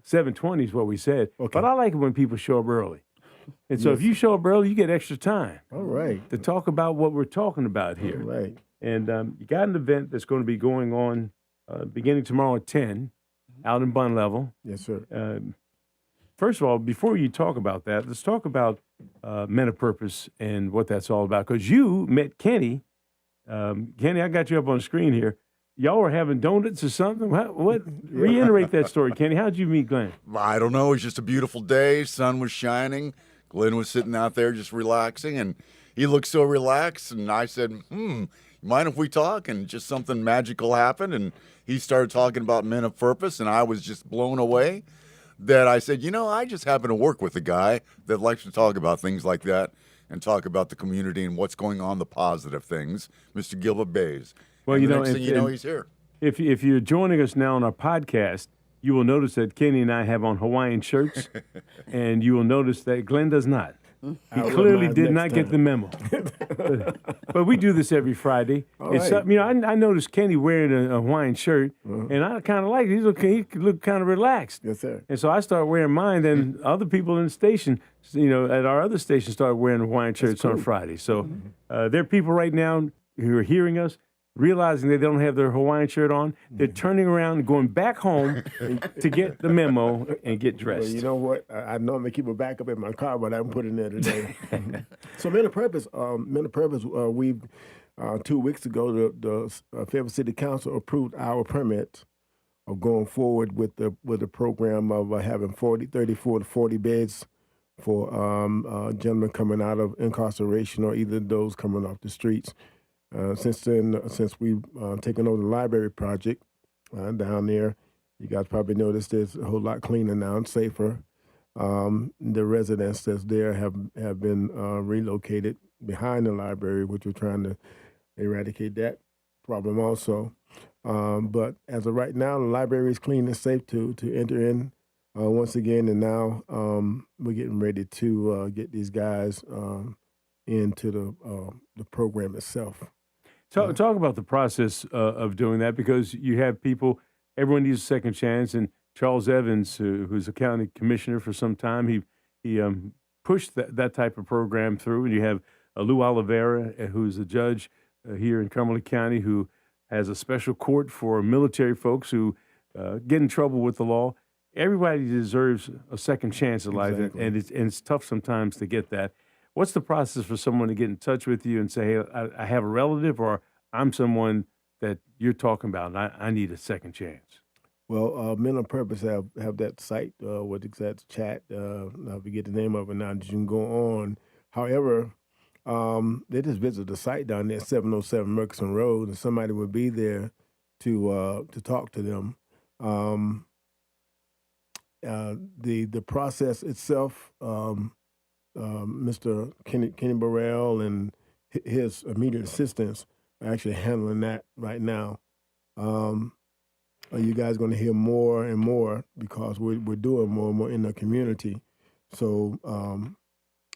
7:20 is what we said. Okay. But I like it when people show up early. And so if Yes. you show up early, you get extra time All right. to talk about what we're talking about All here. right. And you got an event that's going to be going on beginning tomorrow at 10 out in Bun Level. Yes, sir. First of all, before you talk about that, let's talk about Men of Purpose and what that's all about. Because you met Kenny. Kenny, I got you up on the screen here. Y'all were having donuts or something? What? Reiterate that story, Kenny. How'd you meet Glenn? I don't know. It was just a beautiful day. Sun was shining. Glenn was sitting out there just relaxing, and he looked so relaxed. And I said, mind if we talk? And just something magical happened, and he started talking about Men of Purpose, and I was just blown away that I said, I just happen to work with a guy that likes to talk about things like that and talk about the community and what's going on, the positive things, Mr. Gilbert Bays. Well, and you the know, next thing you know, he's here. If you're joining us now on our podcast, you will notice that Kenny and I have on Hawaiian shirts, and you will notice that Glenn does not. He clearly did not get the memo. But we do this every Friday. It's right. I noticed Kenny wearing a Hawaiian shirt, and I kind of like it. He looked kind of relaxed. Yes, sir. And so I started wearing mine, and other people in the station, at our other station, started wearing Hawaiian shirts on Friday. So there are people right now who are hearing us, realizing they don't have their Hawaiian shirt on. They're turning around and going back home to get the memo and get dressed. Well, you know what? I normally keep a backup in my car, but I haven't put it in there today. So Men of Purpose, we 2 weeks ago, the Fayetteville City Council approved our permit of going forward with the program of having 34 to 40 beds for gentlemen coming out of incarceration or either those coming off the streets. Since we've taken over the library project down there, you guys probably noticed there's a whole lot cleaner now and safer. The residents that's there have been relocated behind the library, which we're trying to eradicate that problem also. But as of right now, the library is clean and safe to enter in once again, and now we're getting ready to get these guys into the program itself. Talk about the process of doing that, because you have people, everyone needs a second chance, and Charles Evans, who's a county commissioner for some time, he pushed that type of program through, and you have Lou Oliveira, who's a judge here in Cumberland County, who has a special court for military folks who get in trouble with the law. Everybody deserves a second chance in life, Exactly. and it's tough sometimes to get that. What's the process for someone to get in touch with you and say, hey, I have a relative, or I'm someone that you're talking about, and I need a second chance? Well, Men of Purpose have that site, what exact chat, I forget the name of it now, that you can go on. However, they just visit the site down there, 707 Murchison Road, and somebody would be there to talk to them. The process itself, Mr. Kenny Burrell and his immediate assistants are actually handling that right now. You guys going to hear more and more because we're doing more and more in the community. So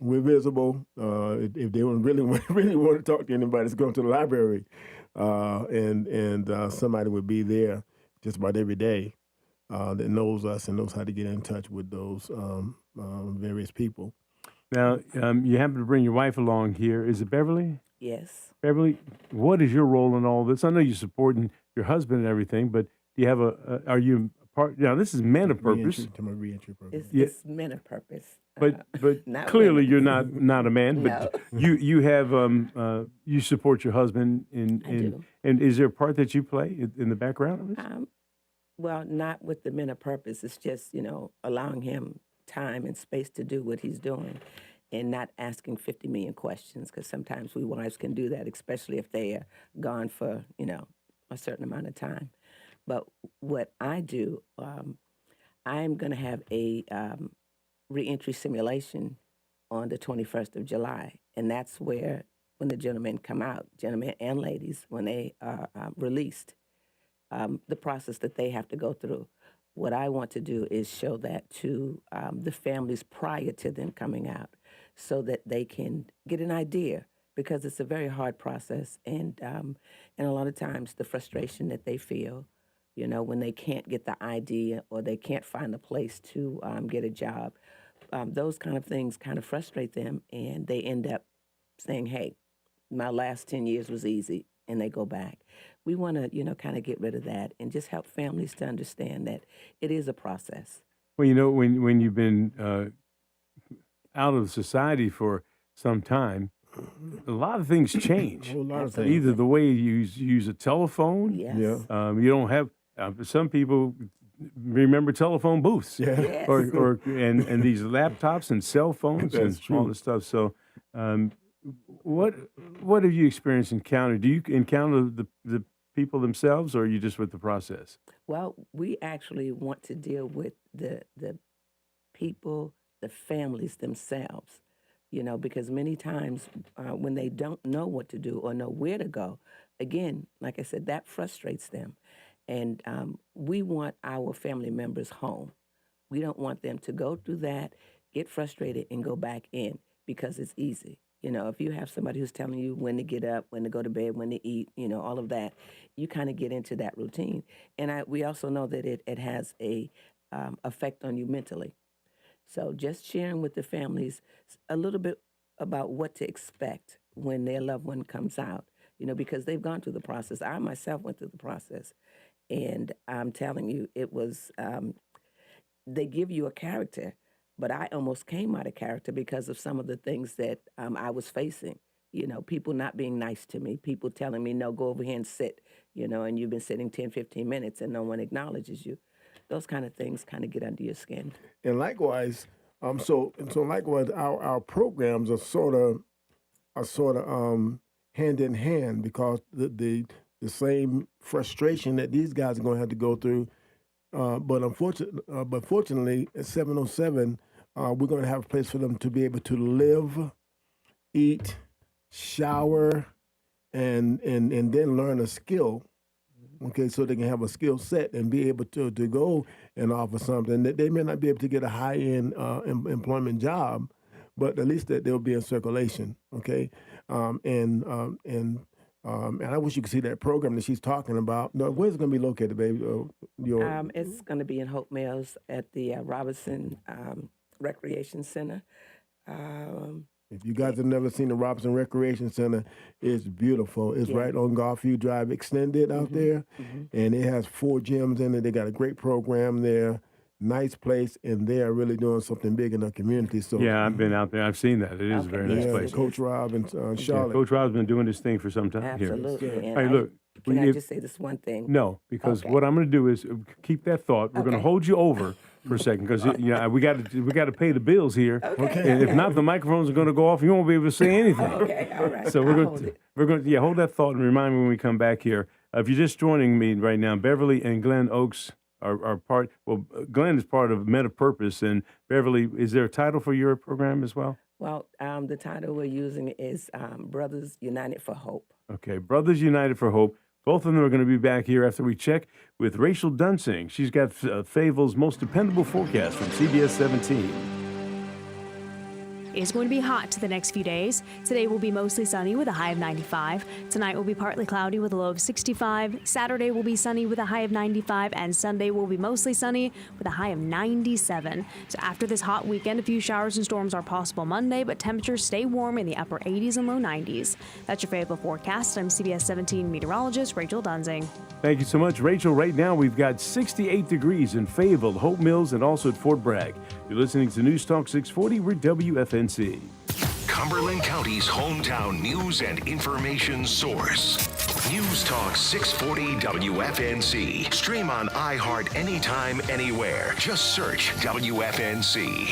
we're visible. If they really want to talk to anybody, it's going to the library, and somebody would be there just about every day that knows us and knows how to get in touch with those various people. Now, you happen to bring your wife along here. Is it Beverly? Yes. Beverly, what is your role in all this? I know you're supporting your husband and everything, but do you have are you a part? Now, this is Men of Purpose. Reentry program. It's Men of Purpose. But Not clearly women. you're not a man. But you have you support your husband I do. and is there a part that you play in the background of this? Well, not with the Men of Purpose. It's just, allowing him time and space to do what he's doing and not asking 50 million questions, because sometimes we wives can do that, especially if they are gone for, a certain amount of time. But what I do, I'm going to have a reentry simulation on the 21st of July, and that's where when the gentlemen come out, gentlemen and ladies, when they are released, the process that they have to go through. What I want to do is show that to the families prior to them coming out so that they can get an idea, because it's a very hard process. And a lot of times the frustration that they feel You know, when they can't get the ID or they can't find a place to get a job, those kind of things kind of frustrate them, and they end up saying, "Hey, my last 10 years was easy," and they go back. We want to, you know, kind of get rid of that and just help families to understand that it is a process. Well, you know, when you've been out of society for some time, a lot of things change. A whole lot of things. Either the way you use a telephone, Yes. Yeah. you don't have. Some people remember telephone booths, Yeah. Yes. and these laptops and cell phones That's and all true. this stuff. So, what have you encountered? Do you encounter the people themselves, or are you just with the process? Well, we actually want to deal with the people, the families themselves, you know, because many times when they don't know what to do or know where to go, again, like I said, that frustrates them. And we want our family members home. We don't want them to go through that, get frustrated, and go back in because it's easy. You know, if you have somebody who's telling you when to get up, when to go to bed, when to eat, you know, all of that, you kind of get into that routine. And we also know that it has a effect on you mentally. So just sharing with the families a little bit about what to expect when their loved one comes out, you know, because they've gone through the process. I myself went through the process. And I'm telling you, it was, they give you a character, but I almost came out of character because of some of the things that I was facing. You know, people not being nice to me, people telling me, no, go over here and sit, you know, and you've been sitting 10, 15 minutes and no one acknowledges you. Those kind of things kind of get under your skin. And likewise, so likewise, our programs are sort of hand in hand because the same frustration that these guys are going to have to go through. But fortunately, at 707, we're going to have a place for them to be able to live, eat, shower, and then learn a skill. Okay, so they can have a skill set and be able to go and offer something that they may not be able to get a high-end employment job, but at least that they'll be in circulation. Okay, and I wish you could see that program that she's talking about. No, where's it going to be located, baby? It's going to be in Hope Mills at the Robinson Recreation Center. If you guys have never seen the Robinson Recreation Center, it's beautiful. It's right on Garfield Drive Extended out there, and it has 4 gyms in it. They got a great program there. Nice place, and they are really doing something big in the community. So Yeah, I've been out there. I've seen that. It is a very nice yeah, place. Coach Rob and Yeah, Charlotte. Coach Rob's been doing this thing for some time here. Absolutely. And Hey, look. can I if- just say this one thing? No, because Okay. what I'm going to do is keep that thought. We're going to Okay. hold you over for a second because we got to pay the bills here. Okay. And if not, the microphones are going to go off. You won't be able to say anything. Okay, all right. So I'll hold it. we're going to hold that thought and remind me when we come back here. If you're just joining me right now, Beverly and Glen Oaks are part. Well, Glen is part of Men of Purpose, and Beverly, is there a title for your program as well? Well, the title we're using is Brothers United for Hope. Okay, Brothers United for Hope. Both of them are going to be back here after we check with Rachel Dunsing. She's got Fayetteville's most dependable forecast from CBS 17. It is going to be hot the next few days. Today will be mostly sunny with a high of 95. Tonight will be partly cloudy with a low of 65. Saturday will be sunny with a high of 95. And Sunday will be mostly sunny with a high of 97. So after this hot weekend, a few showers and storms are possible Monday, but temperatures stay warm in the upper 80s and low 90s. That's your Fayetteville forecast. I'm CBS 17 meteorologist Rachel Dunsing. Thank you so much, Rachel. Right now, we've got 68 degrees in Fayetteville, Hope Mills, and also at Fort Bragg. You're listening to News Talk 640. We're WFNC. Cumberland County's hometown news and information source. News Talk 640 WFNC. Stream on iHeart anytime, anywhere. Just search WFNC.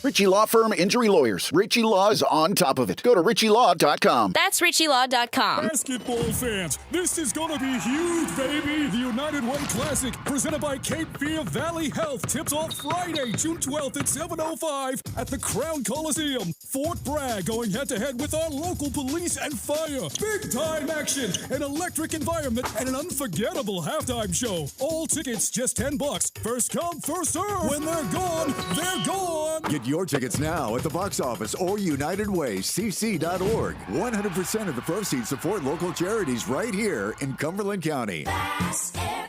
Ritchie Law Firm Injury Lawyers. Ritchie Law is on top of it. Go to ritchielaw.com. That's ritchielaw.com. Basketball fans, this is going to be huge, baby. The United Way Classic, presented by Cape Fear Valley Health, tips off Friday, June 12th at 7:05 at the Crown Coliseum. Fort Bragg going head-to-head with our local police and fire. Big-time action, an electric environment, and an unforgettable halftime show. All tickets just $10. First come, first serve. When they're gone, they're gone. Get your tickets now at the box office or UnitedWayCC.org. 100% of the proceeds support local charities right here in Cumberland County. Fast Air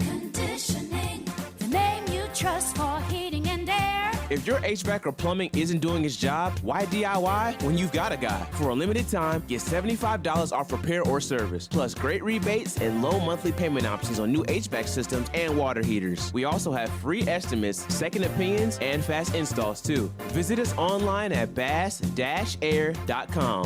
If your HVAC or plumbing isn't doing its job, why DIY when you've got a guy? For a limited time, get $75 off repair or service, plus great rebates and low monthly payment options on new HVAC systems and water heaters. We also have free estimates, second opinions, and fast installs too. Visit us online at bass-air.com.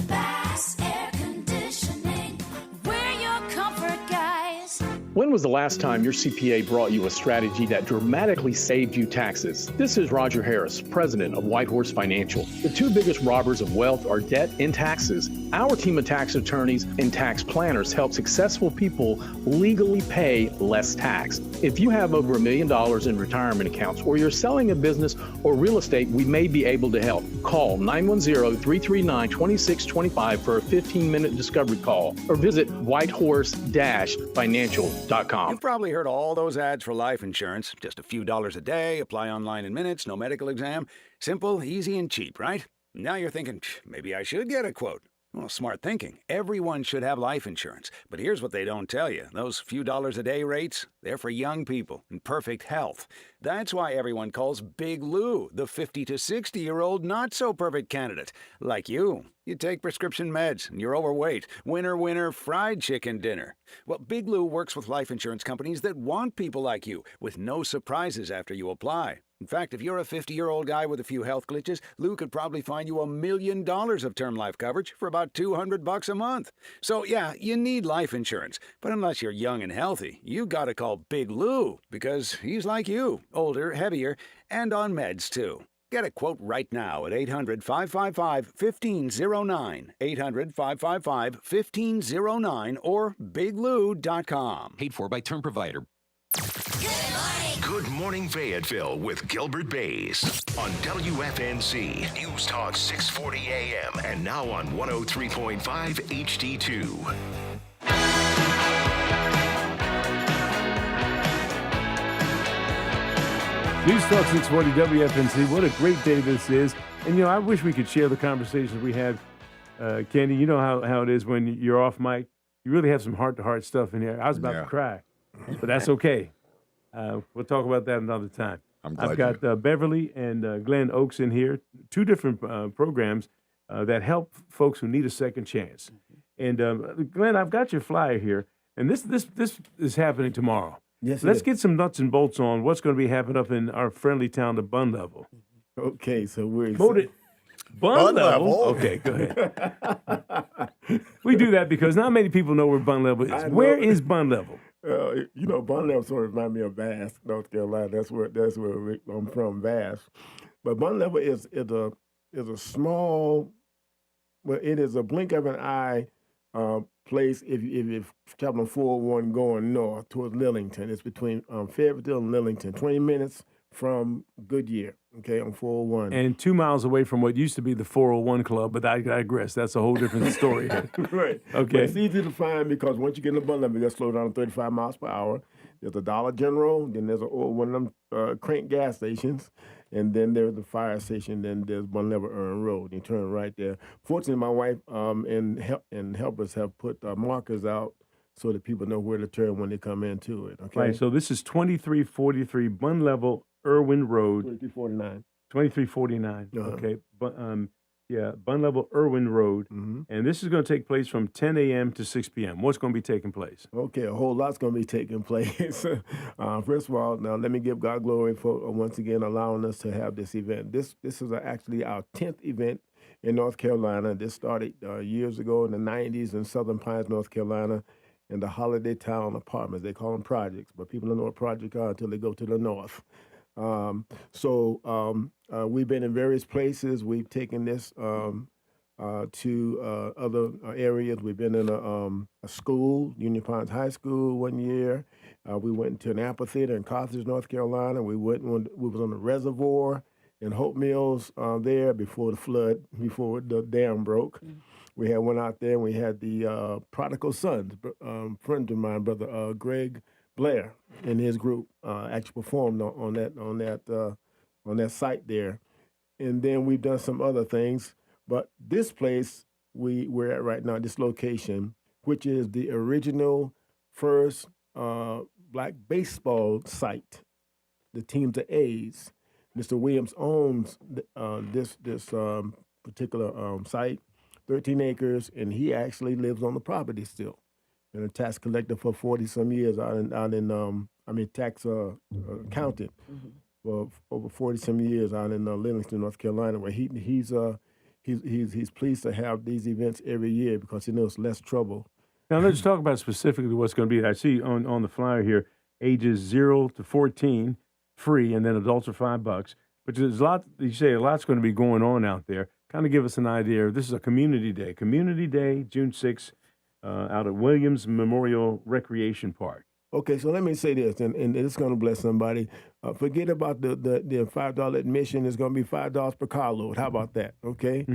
Bass Air Conditioning, we're your comfort guys. When was the last time your CPA brought you a strategy that dramatically saved you taxes? This is Roger Harris, president of Whitehorse Financial. The two biggest robbers of wealth are debt and taxes. Our team of tax attorneys and tax planners help successful people legally pay less tax. If you have over $1 million in retirement accounts, or you're selling a business or real estate, we may be able to help. Call 910-339-2625 for a 15-minute discovery call, or visit whitehorse-financial.com. You've probably heard all those ads for life insurance. Just a few dollars a day, apply online in minutes, no medical exam. Simple, easy, and cheap, right? Now you're thinking, maybe I should get a quote. Well, smart thinking. Everyone should have life insurance. But here's what they don't tell you. Those few dollars a day rates, they're for young people in perfect health. That's why everyone calls Big Lou the 50 to 60-year-old not-so-perfect candidate. Like you. You take prescription meds, and you're overweight. Winner, winner, fried chicken dinner. Well, Big Lou works with life insurance companies that want people like you, with no surprises after you apply. In fact, if you're a 50-year-old guy with a few health glitches, Lou could probably find you $1 million of term life coverage for about $200 a month. So yeah, you need life insurance. But unless you're young and healthy, you gotta call Big Lou, because he's like you, older, heavier, and on meds too. Get a quote right now at 800-555-1509, 800-555-1509, or biglou.com. Paid for by term provider. Good morning, Fayetteville, with Gilbert Bays on WFNZ News Talk 640 AM and now on 103.5 HD2. News Talk 640 WFNZ. What a great day this is. And, you know, I wish we could share the conversations we have. Candy, you know how it is when you're off mic. You really have some heart-to-heart stuff in here. I was about to cry, but that's okay. We'll talk about that another time. I've got Beverly and Glenn Oaks in here, two different programs that help folks who need a second chance. And Glenn, I've got your flyer here, and this is happening tomorrow. Yes, Let's get some nuts and bolts on what's going to be happening up in our friendly town of Bun Level. Okay, so we're Bun Level? Okay, go ahead. We do that because not many people know where Bun Level is. Where is Bun Level? You know, Bun Level sort of reminds me of Bass, North Carolina. That's where I'm from, Bass. But Bun Level is a small, well, it is a blink of an eye place if you're traveling 401 going north towards Lillington. It's between Fayetteville and Lillington, 20 minutes from Goodyear, okay, on 401. And 2 miles away from what used to be the 401 Club, but I digress. That's a whole different story. Right. Okay. But it's easy to find because once you get in the Bun Level, you got to slow down to 35 miles per hour. There's a Dollar General, then there's one of them crank gas stations, and then there's the fire station, then there's Bun Level Earn Road. You turn right there. Fortunately, my wife and helpers have put markers out so that people know where to turn when they come into it. Okay. Right. So this is 2343 Bun Level Irwin Road. 2349. 2349. Okay. But Bun Level Irwin Road. Mm-hmm. And this is going to take place from 10 a.m. to 6 p.m. What's going to be taking place? Okay, a whole lot's going to be taking place. First of all, now let me give God glory for once again allowing us to have this event. This is actually our 10th event in North Carolina. This started years ago in the 90s in Southern Pines, North Carolina, in the Holiday Town Apartments. They call them projects, but people don't know what projects are until they go to the north. We've been in various places. We've taken this to other areas. We've been in a school, Union Pines High School, one year. We went to an amphitheater in Carthage, North Carolina. We was on the reservoir in Hope Mills there before the flood, before the dam broke. Mm-hmm. We had one out there. And we had the Prodigal Sons, friend of mine, Brother Greg Blair, and his group actually performed on that site there. And then we've done some other things. But this place we're at right now, this location, which is the original first black baseball site, the teams are A's. Mr. Williams owns this particular site, 13 acres, and he actually lives on the property still. Been a tax collector for 40 some years tax accountant for over 40 some years out in Livingston, North Carolina, where he's pleased to have these events every year because he knows less trouble. Now let's talk about specifically what's going to be. I see on the flyer here, ages 0 to 14, free, and then adults are $5. But there's a lot. You say a lot's going to be going on out there. Kind of give us an idea. This is a community day. Community Day, June 6th, out at Williams Memorial Recreation Park. Okay, so let me say this, and it's going to bless somebody. Forget about the $5 admission. It's going to be $5 per carload. How about that? Okay,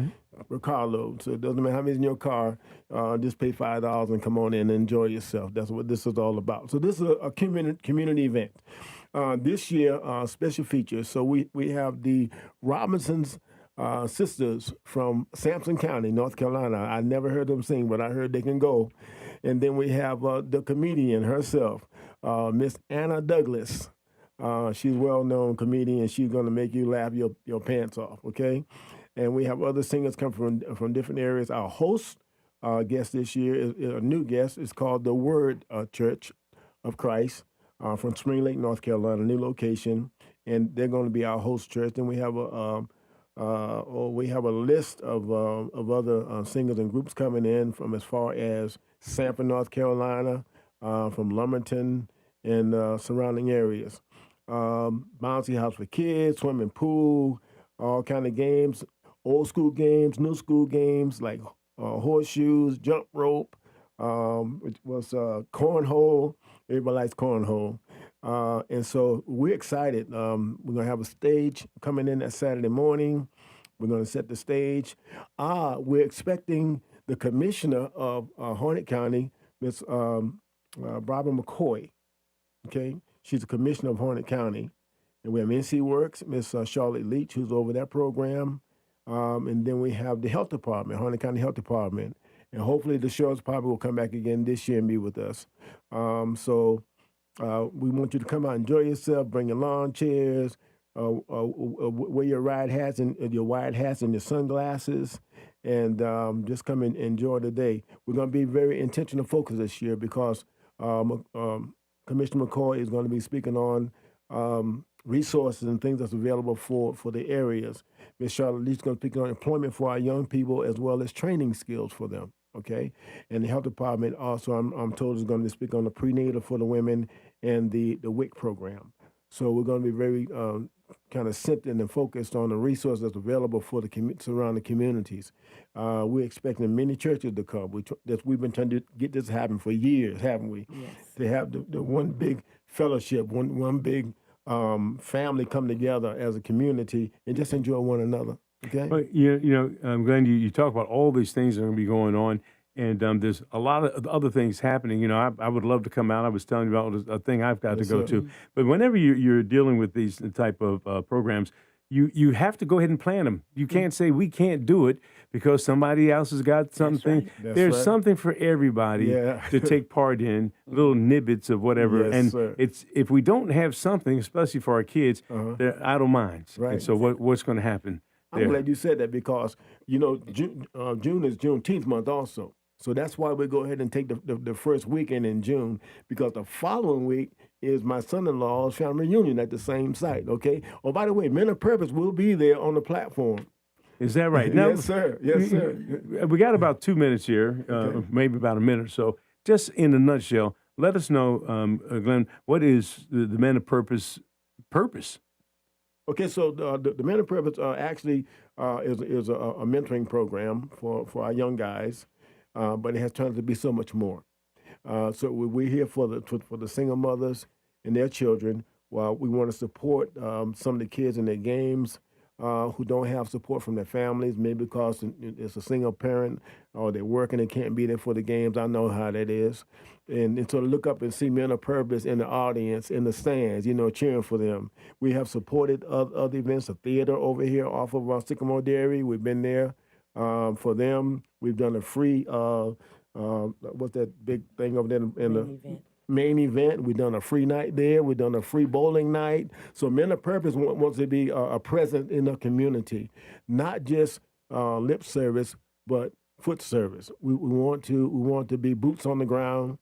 per carload. So it doesn't matter how many's in your car. Just pay $5 and come on in and enjoy yourself. That's what this is all about. So this is a community event. This year, special features. So we have the Robinsons sisters from Sampson County, North Carolina. I never heard them sing, but I heard they can go. And then we have the comedian herself, Miss Anna Douglas. She's a well-known comedian. She's going to make you laugh your pants off, okay? And we have other singers come from different areas. Our host guest this year is a new guest. It's called the Word Church of Christ from Spring Lake, North Carolina, new location. And they're going to be our host church. Then we have a list of other singers and groups coming in from as far as Sanford, North Carolina, from Lumberton and surrounding areas. Bouncy house for kids, swimming pool, all kind of games, old school games, new school games like horseshoes, jump rope, which was cornhole. Everybody likes cornhole. And so we're excited. We're going to have a stage coming in that Saturday morning. We're going to set the stage. We're expecting the commissioner of Harnett County, Miss Barbara McCoy. Okay, she's the commissioner of Harnett County. And we have NC Works, Miss Charlotte Leach, who's over that program. And then we have the health department, Harnett County Health Department. And hopefully the sheriff's department will come back again this year and be with us. We want you to come out, enjoy yourself, bring your lawn chairs, wear your wide hats and your sunglasses, and just come and enjoy the day. We're going to be very intentional focused this year because Commissioner McCoy is going to be speaking on resources and things that's available for the areas. Ms. Charlotte Leach is going to speak on employment for our young people as well as training skills for them. Okay, and the health department also, I'm told, is going to speak on the prenatal for the women and the WIC program. So we're going to be very kind of centered and focused on the resources that's available for the surrounding communities. We're expecting many churches to come. We've been trying to get this happen for years, haven't we? Yes. To have the one big fellowship, one big family come together as a community and just enjoy one another. Okay. But Glenn, you talk about all these things that are going to be going on, and there's a lot of other things happening. You know, I would love to come out. I was telling you about a thing I've got to go to. But whenever you're dealing with these type of programs, you have to go ahead and plan them. You can't say we can't do it because somebody else has got something. That's There's something for everybody to take part in, little nibbits of whatever. Yes, it's if we don't have something, especially for our kids, they're idle minds. Right. And so what's going to happen? I'm glad you said that because, June is Juneteenth month also. So that's why we go ahead and take the first weekend in June, because the following week is my son-in-law's family reunion at the same site, okay? Oh, by the way, Men of Purpose will be there on the platform. Is that right? Now, Yes, sir. Yes, sir. We got about 2 minutes here, maybe about a minute or so. Just in a nutshell, let us know, Glenn, what is the Men of Purpose purpose? Okay, so the Men of Purpose actually is a mentoring program for our young guys, but it has turned out to be so much more. So we're here for the single mothers and their children. While we want to support some of the kids in their games who don't have support from their families, maybe because it's a single parent or they're working and can't be there for the games. I know how that is. And so to look up and see Men of Purpose in the audience, in the stands, cheering for them. We have supported other events, a theater over here off of Sycamore Dairy. We've been there for them. We've done a free, what's that big thing over there? main event. We've done a free night there. We've done a free bowling night. So Men of Purpose wants to be a presence in the community, not just lip service, but foot service. We want to be boots on the ground,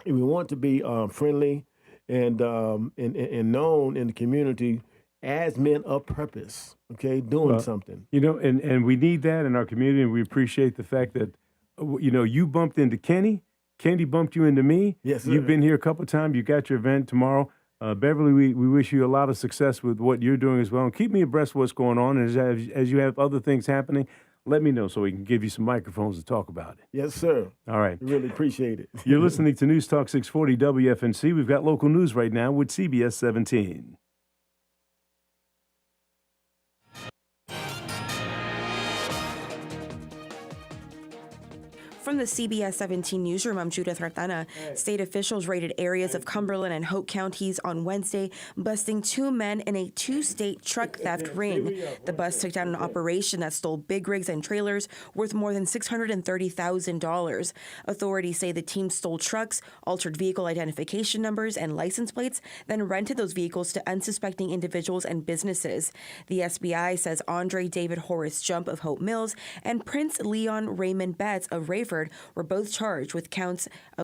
and we want to be friendly and known in the community as men of purpose. Okay, doing something. You know, and we need that in our community, and we appreciate the fact that you bumped into Kenny. Kenny bumped you into me. Yes, sir. You've been here a couple of times. You got your event tomorrow. Beverly, we wish you a lot of success with what you're doing as well. And keep me abreast of what's going on. And as you have other things happening, let me know so we can give you some microphones to talk about it. Yes, sir. All right. We really appreciate it. You're listening to News Talk 640 WFNC. We've got local news right now with CBS 17. From the CBS 17 newsroom, I'm Judith Ratana. State officials raided areas of Cumberland and Hope counties on Wednesday, busting 2 men in a 2-state truck theft ring. The bust took down an operation that stole big rigs and trailers worth more than $630,000. Authorities say the team stole trucks, altered vehicle identification numbers and license plates, then rented those vehicles to unsuspecting individuals and businesses. The SBI says Andre David Horace Jump of Hope Mills and Prince Leon Raymond Betts of Rayford were both charged with counts of